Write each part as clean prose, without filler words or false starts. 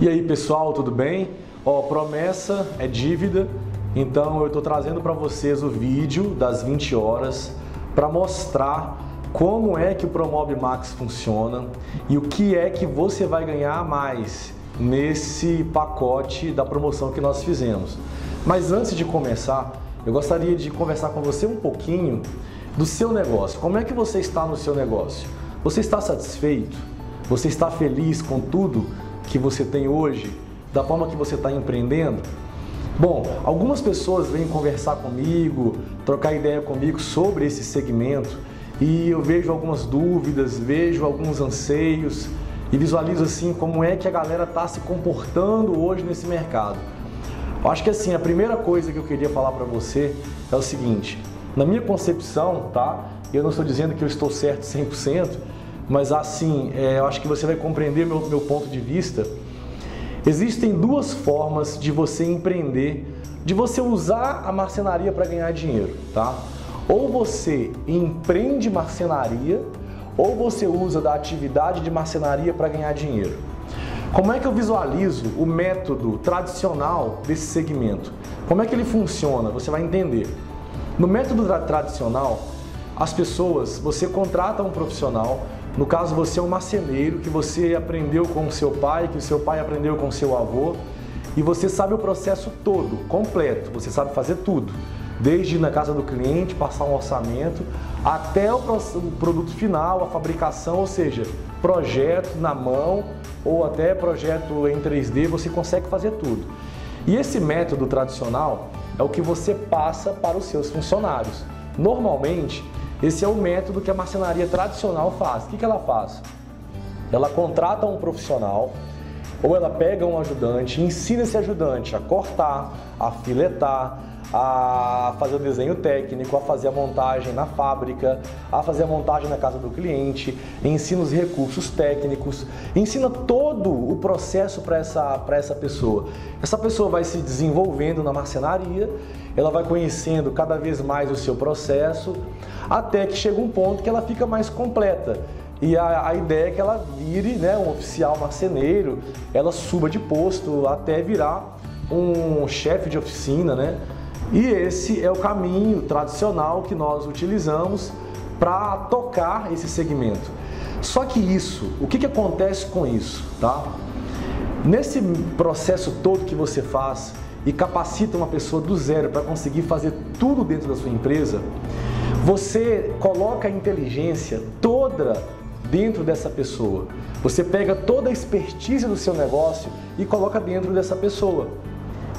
E aí pessoal, tudo bem? Ó, promessa é dívida, então eu estou trazendo para vocês o vídeo das 20 horas para mostrar como é que o Promob Max funciona e o que é que você vai ganhar a mais nesse pacote da promoção que nós fizemos. Mas antes de começar, eu gostaria de conversar com você um pouquinho do seu negócio. Como é que você está no seu negócio? Você está satisfeito? Você está feliz com tudo que você tem hoje, da forma que você está empreendendo? Bom, algumas pessoas vêm conversar comigo, trocar ideia comigo sobre esse segmento e eu vejo algumas dúvidas, vejo alguns anseios e visualizo assim como é que a galera está se comportando hoje nesse mercado. Eu acho que assim, a primeira coisa que eu queria falar para você é o seguinte: na minha concepção, tá? Eu não estou dizendo que eu estou certo 100%, mas assim, eu acho que você vai compreender meu ponto de vista. Existem duas formas de você empreender, de você usar a marcenaria para ganhar dinheiro, tá? Ou você empreende marcenaria, ou você usa da atividade de marcenaria para ganhar dinheiro. Como é que eu visualizo o método tradicional desse segmento? Como é que ele funciona? Você vai entender. No método tradicional, as pessoas, você contrata um profissional. No caso, você é um marceneiro que você aprendeu com o seu pai, que o seu pai aprendeu com o seu avô, e você sabe o processo todo, completo, você sabe fazer tudo, desde ir na casa do cliente, passar um orçamento, até o produto final, a fabricação, ou seja, projeto na mão ou até projeto em 3D, você consegue fazer tudo. E esse método tradicional é o que você passa para os seus funcionários. Normalmente, esse é o método que a marcenaria tradicional faz. O que ela faz? Ela contrata um profissional ou ela pega um ajudante e ensina esse ajudante a cortar, a filetar, a fazer o desenho técnico, a fazer a montagem na fábrica, a fazer a montagem na casa do cliente, ensina os recursos técnicos, ensina todo o processo para essa pessoa. Essa pessoa vai se desenvolvendo na marcenaria, ela vai conhecendo cada vez mais o seu processo, até que chega um ponto que ela fica mais completa. E a ideia é que ela vire, né, um oficial marceneiro, ela suba de posto até virar um chefe de oficina, né? E esse é o caminho tradicional que nós utilizamos para tocar esse segmento. Só que isso, o que acontece com isso, tá? Nesse processo todo que você faz e capacita uma pessoa do zero para conseguir fazer tudo dentro da sua empresa, você coloca a inteligência toda dentro dessa pessoa. Você pega toda a expertise do seu negócio e coloca dentro dessa pessoa.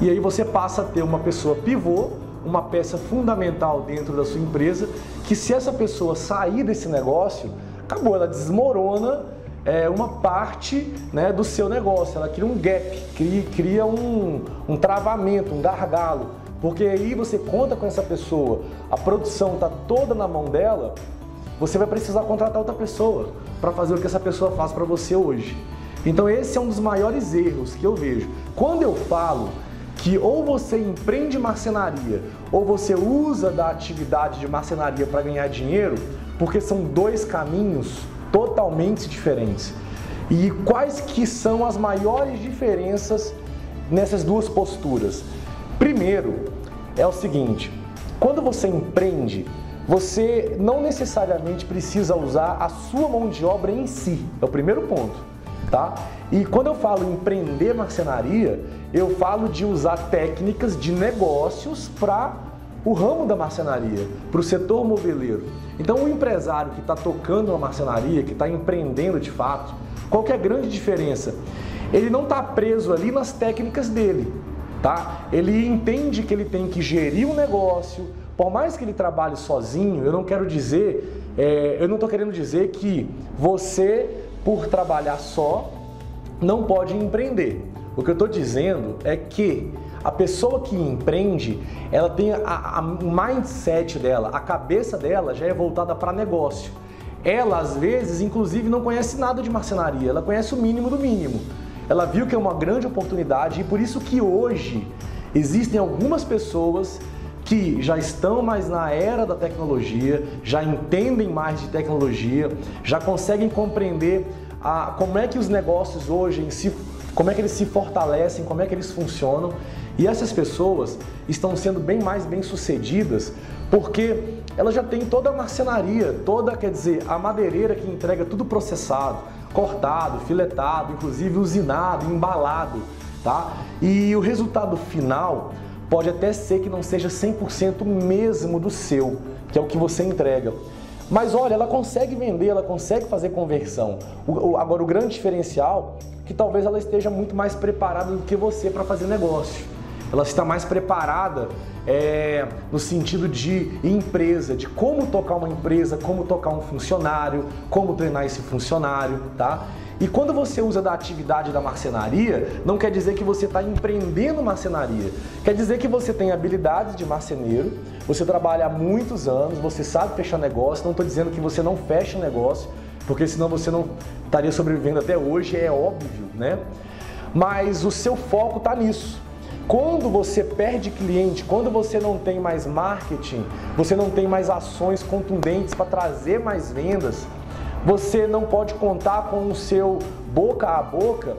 E aí você passa a ter uma pessoa pivô, uma peça fundamental dentro da sua empresa, que se essa pessoa sair desse negócio, acabou, ela desmorona uma parte, né, do seu negócio, ela cria um gap, cria um travamento, um gargalo, porque aí você conta com essa pessoa, a produção está toda na mão dela, você vai precisar contratar outra pessoa para fazer o que essa pessoa faz para você hoje. Então esse é um dos maiores erros que eu vejo. Quando eu falo que ou você empreende marcenaria ou você usa da atividade de marcenaria para ganhar dinheiro, porque são dois caminhos totalmente diferentes. E quais que são as maiores diferenças nessas duas posturas? Primeiro, é o seguinte: quando você empreende, você não necessariamente precisa usar a sua mão de obra em si, é o primeiro ponto, tá? E quando eu falo empreender marcenaria, eu falo de usar técnicas de negócios para o ramo da marcenaria, para o setor moveleiro. Então o empresário que está tocando uma marcenaria, que está empreendendo de fato, qual que é a grande diferença? Ele não está preso ali nas técnicas dele, tá? Ele entende que ele tem que gerir um negócio. Por mais que ele trabalhe sozinho, eu não quero dizer, eu não estou querendo dizer que você, por trabalhar só, não pode empreender. O que eu estou dizendo é que a pessoa que empreende, ela tem o mindset dela, a cabeça dela já é voltada para negócio. Ela, às vezes, inclusive, não conhece nada de marcenaria, ela conhece o mínimo do mínimo. Ela viu que é uma grande oportunidade e por isso que hoje existem algumas pessoas que já estão mais na era da tecnologia, já entendem mais de tecnologia, já conseguem compreender como é que os negócios hoje em si como é que eles se fortalecem, como é que eles funcionam. E essas pessoas estão sendo bem mais bem-sucedidas porque elas já têm toda a marcenaria, quer dizer, a madeireira que entrega tudo processado, cortado, filetado, inclusive usinado, embalado, tá? E o resultado final pode até ser que não seja 100% mesmo do seu, que é o que você entrega. Mas olha, ela consegue vender, ela consegue fazer conversão. Agora, o grande diferencial é que talvez ela esteja muito mais preparada do que você para fazer negócio. Ela está mais preparada no sentido de empresa, de como tocar uma empresa, como tocar um funcionário, como treinar esse funcionário, tá? E quando você usa da atividade da marcenaria, não quer dizer que você está empreendendo marcenaria. Quer dizer que você tem habilidades de marceneiro, você trabalha há muitos anos, você sabe fechar negócio. Não estou dizendo que você não fecha negócio, porque senão você não estaria sobrevivendo até hoje, é óbvio, né? Mas o seu foco está nisso. Quando você perde cliente, quando você não tem mais marketing, você não tem mais ações contundentes para trazer mais vendas, você não pode contar com o seu boca a boca,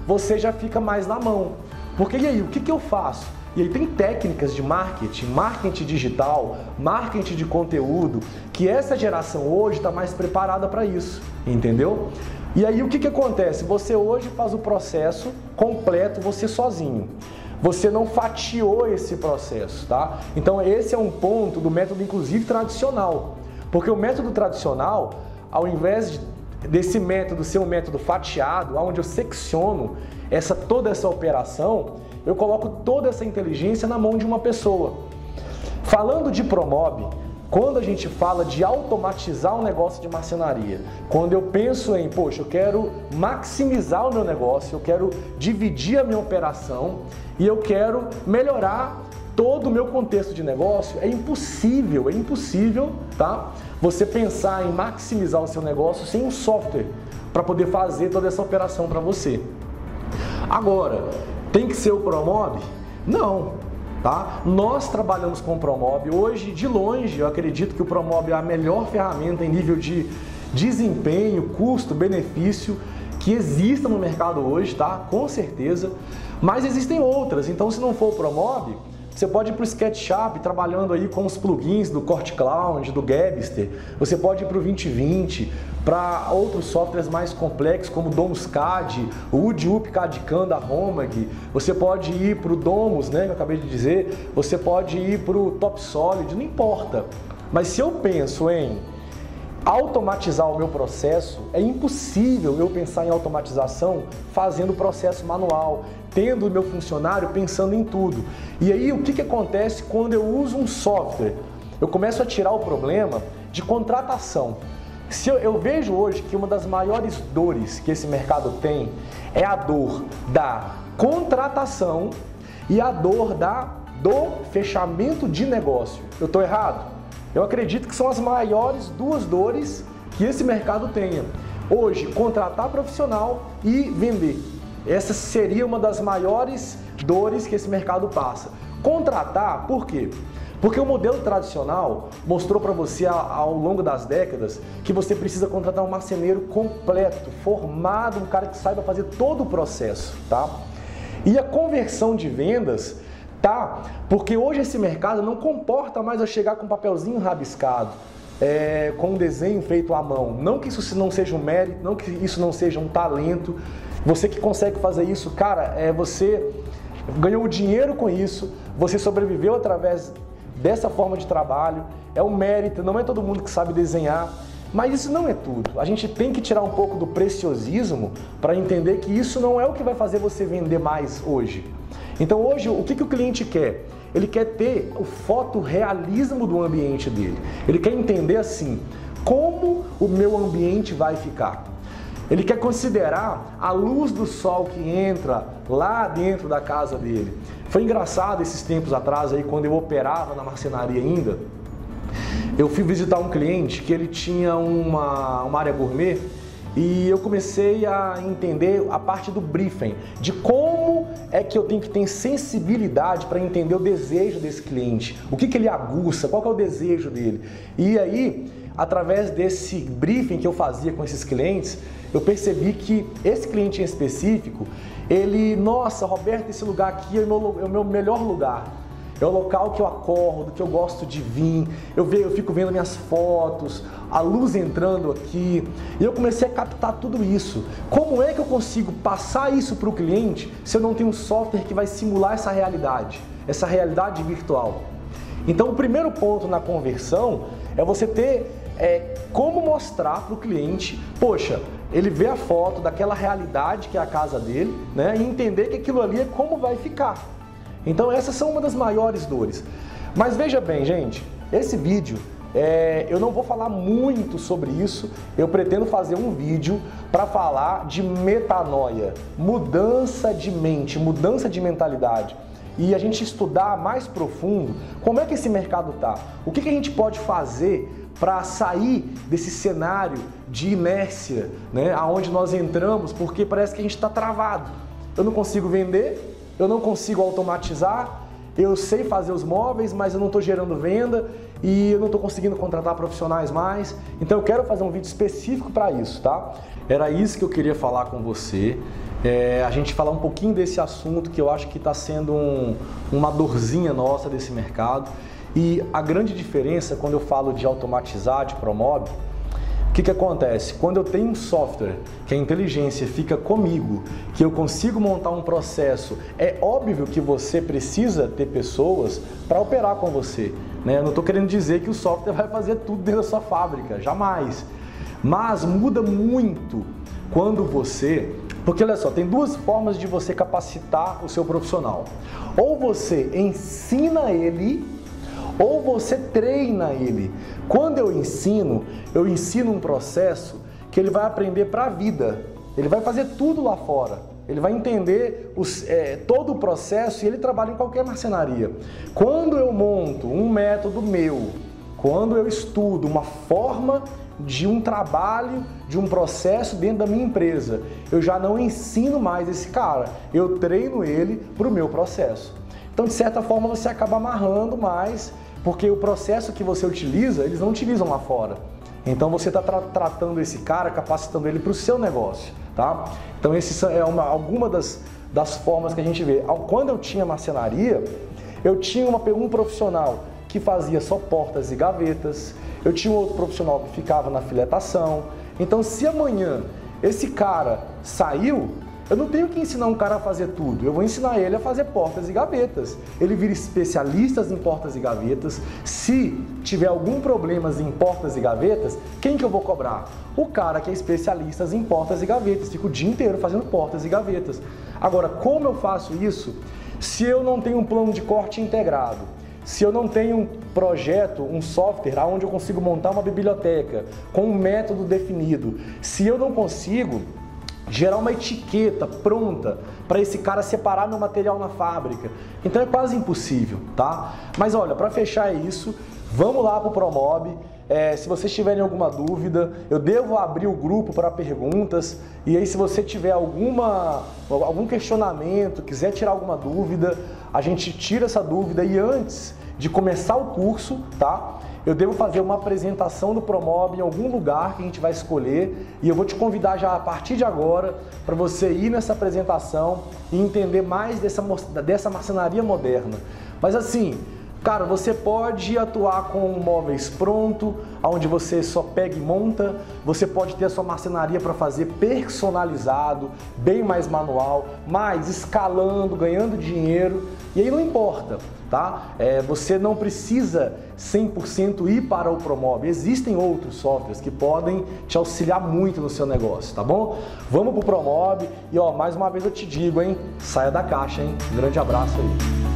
você já fica mais na mão. Porque e aí, o que eu faço? E aí tem técnicas de marketing, marketing digital, marketing de conteúdo, que essa geração hoje está mais preparada para isso, entendeu? E aí o que acontece? Você hoje faz o processo completo, você sozinho. Você não fatiou esse processo, tá? Então esse é um ponto do método, inclusive, tradicional. Porque o método tradicional, ao invés desse método ser um método fatiado, onde eu secciono toda essa operação, eu coloco toda essa inteligência na mão de uma pessoa. Falando de Promob, quando a gente fala de automatizar um negócio de marcenaria, quando eu penso em, poxa, eu quero maximizar o meu negócio, eu quero dividir a minha operação e eu quero melhorar todo o meu contexto de negócio, é impossível, tá? Você pensar em maximizar o seu negócio sem um software para poder fazer toda essa operação para você. Agora, tem que ser o Promob? Não, tá? Nós trabalhamos com o Promob. Hoje, de longe, eu acredito que o Promob é a melhor ferramenta em nível de desempenho, custo, benefício que exista no mercado hoje, tá? Com certeza. Mas existem outras. Então, se não for o Promob, você pode ir para o SketchUp, trabalhando aí com os plugins do Core Cloud, do Gabster. Você pode ir para o 2020, para outros softwares mais complexos, como o DomusCAD, o UDUP CAD-CAM da Romag. Você pode ir para o Domus, né, que eu acabei de dizer. Você pode ir para o TopSolid, não importa. Mas se eu penso em automatizar o meu processo, é impossível eu pensar em automatização fazendo o processo manual, tendo o meu funcionário pensando em tudo. E aí o que acontece quando eu uso um software? Eu começo a tirar o problema de contratação. Se eu vejo hoje que uma das maiores dores que esse mercado tem é a dor da contratação e a dor do fechamento de negócio. Eu estou errado? Eu acredito que são as maiores duas dores que esse mercado tenha. Hoje, contratar profissional e vender. Essa seria uma das maiores dores que esse mercado passa. Contratar, por quê? Porque o modelo tradicional mostrou para você ao longo das décadas que você precisa contratar um marceneiro completo, formado, um cara que saiba fazer todo o processo, tá? E a conversão de vendas, tá? Porque hoje esse mercado não comporta mais eu chegar com um papelzinho rabiscado, com um desenho feito à mão. Não que isso não seja um mérito, não que isso não seja um talento. Você que consegue fazer isso, cara, você ganhou dinheiro com isso, você sobreviveu através dessa forma de trabalho, é um mérito, não é todo mundo que sabe desenhar, mas isso não é tudo. A gente tem que tirar um pouco do preciosismo para entender que isso não é o que vai fazer você vender mais hoje. Então hoje, o que o cliente quer? Ele quer ter o fotorrealismo do ambiente dele. Ele quer entender assim, como o meu ambiente vai ficar. Ele quer considerar a luz do sol que entra lá dentro da casa dele. Foi engraçado esses tempos atrás, aí, quando eu operava na marcenaria ainda, eu fui visitar um cliente que ele tinha uma área gourmet e eu comecei a entender a parte do briefing, de como é que eu tenho que ter sensibilidade para entender o desejo desse cliente, o que ele aguça, qual que é o desejo dele. E aí, através desse briefing que eu fazia com esses clientes, eu percebi que esse cliente em específico, ele, nossa, Roberto, esse lugar aqui é o meu melhor lugar. É o local que eu acordo, que eu gosto de vir, eu fico vendo minhas fotos, a luz entrando aqui, e eu comecei a captar tudo isso. Como é que eu consigo passar isso para o cliente se eu não tenho um software que vai simular essa realidade virtual? Então, o primeiro ponto na conversão é você ter como mostrar para o cliente, poxa, ele vê a foto daquela realidade que é a casa dele, né, e entender que aquilo ali é como vai ficar. Então essas são uma das maiores dores. Mas veja bem, gente, esse vídeo, eu não vou falar muito sobre isso, eu pretendo fazer um vídeo para falar de metanoia, mudança de mente, mudança de mentalidade. E a gente estudar mais profundo como é que esse mercado está, o que a gente pode fazer para sair desse cenário de inércia, né, aonde nós entramos, porque parece que a gente está travado. Eu não consigo vender, eu não consigo automatizar, eu sei fazer os móveis, mas eu não estou gerando venda e eu não estou conseguindo contratar profissionais mais. Então eu quero fazer um vídeo específico para isso, tá? Era isso que eu queria falar com você. A gente falar um pouquinho desse assunto que eu acho que está sendo uma dorzinha nossa desse mercado. E a grande diferença quando eu falo de automatizar, de Promob, o que acontece? Quando eu tenho um software que a inteligência fica comigo, que eu consigo montar um processo, é óbvio que você precisa ter pessoas para operar com você, né? Eu não estou querendo dizer que o software vai fazer tudo dentro da sua fábrica, jamais. Mas muda muito quando você... Porque olha só, tem duas formas de você capacitar o seu profissional. Ou você ensina ele, ou você treina ele. Quando eu ensino um processo que ele vai aprender para a vida. Ele vai fazer tudo lá fora. Ele vai entender todo o processo e ele trabalha em qualquer marcenaria. Quando eu monto um método meu, quando eu estudo uma forma de um trabalho, de um processo dentro da minha empresa, eu já não ensino mais esse cara. Eu treino ele para o meu processo. Então, de certa forma, você acaba amarrando mais, porque o processo que você utiliza, eles não utilizam lá fora. Então você está tratando esse cara, capacitando ele para o seu negócio, tá? Então esse é alguma das formas que a gente vê. Quando eu tinha marcenaria, eu tinha um profissional que fazia só portas e gavetas, eu tinha um outro profissional que ficava na filetação. Então se amanhã esse cara saiu, eu não tenho que ensinar um cara a fazer tudo, eu vou ensinar ele a fazer portas e gavetas. Ele vira especialista em portas e gavetas. Se tiver algum problema em portas e gavetas, quem que eu vou cobrar? O cara que é especialista em portas e gavetas, fica o dia inteiro fazendo portas e gavetas. Agora, como eu faço isso se eu não tenho um plano de corte integrado? Se eu não tenho um projeto, um software onde eu consigo montar uma biblioteca com um método definido, se eu não consigo gerar uma etiqueta pronta para esse cara separar meu material na fábrica, então é quase impossível, tá? Mas olha, para fechar isso, vamos lá para o Promob. Se vocês tiverem alguma dúvida, eu devo abrir o grupo para perguntas, e aí se você tiver algum questionamento, quiser tirar alguma dúvida, a gente tira essa dúvida. E antes de começar o curso, tá? Eu devo fazer uma apresentação do Promob em algum lugar que a gente vai escolher, e eu vou te convidar já a partir de agora para você ir nessa apresentação e entender mais dessa marcenaria moderna. Mas assim, cara, você pode atuar com móveis pronto, onde você só pega e monta. Você pode ter a sua marcenaria para fazer personalizado, bem mais manual, mas escalando, ganhando dinheiro. E aí não importa, tá? Você não precisa 100% ir para o Promob. Existem outros softwares que podem te auxiliar muito no seu negócio, tá bom? Vamos para o Promob e ó, mais uma vez eu te digo, hein? Saia da caixa, hein? Um grande abraço aí.